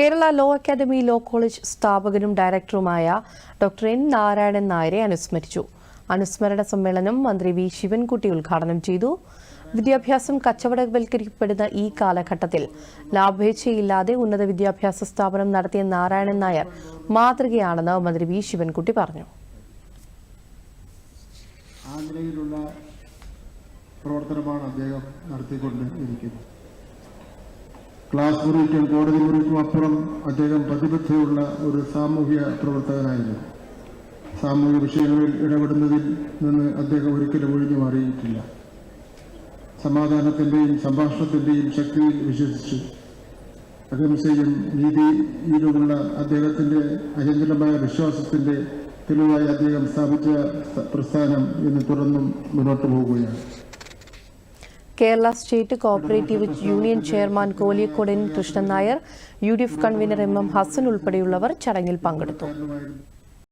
Kerala law academy law college സ്ഥാപകനും ഡയറക്ടറുമായ doctor N Narayanan നായരെ അനുസ്മരിച്ചു. അനുസ്മരണ സമ്മേളനം മന്ത്രി വി ശിവൻകുട്ടി ഉദ്ഘാടനം ചെയ്തു. വിദ്യാഭ്യാസം കച്ചവടവൽക്കരിക്കപ്പെടുന്ന ഈ കാലഘട്ടത്തിൽ ലാഭേച്ഛയില്ലാതെ ഉന്നത വിദ്യാഭ്യാസ സ്ഥാപനം നടത്തിയ നാരായണൻ നായർ മാതൃകയാണെന്ന് മന്ത്രി വി ശിവൻകുട്ടി പറഞ്ഞു. പ്രവർത്തനമാണ് അദ്ദേഹം നടത്തിക്കൊണ്ടിരിക്കുന്നത്. ക്ലാസ് മുറിക്കും കോടതി മുറിക്കും അപ്പുറം അദ്ദേഹം പ്രതിബദ്ധതയുള്ള ഒരു സാമൂഹ്യ പ്രവർത്തകനായിരുന്നു. സാമൂഹ്യ വിഷയങ്ങളിൽ ഇടപെടുന്നതിൽ നിന്ന് അദ്ദേഹം ഒരിക്കലും ഒഴിഞ്ഞു മാറിയിട്ടില്ല. സമാധാനത്തിന്റെയും സംഭാഷണത്തിന്റെയും ശക്തിയിൽ വിശ്വസിച്ചു. അഹിംസയും നീതിയിലുമുള്ള അദ്ദേഹത്തിന്റെ അചഞ്ചലമായ വിശ്വാസത്തിന്റെ തെളിവായി അദ്ദേഹം സ്ഥാപിച്ച പ്രസ്ഥാനം ഇന്ന് തുടർന്നും മുന്നോട്ട് പോകുകയാണ്. Kerala state cooperative union chairman Koliyakkode Krishnan Nair, UDF convener MM Hassan ഉൾപ്പെടെയുള്ളവർ ചടങ്ങിൽ പങ്കെടുത്തു.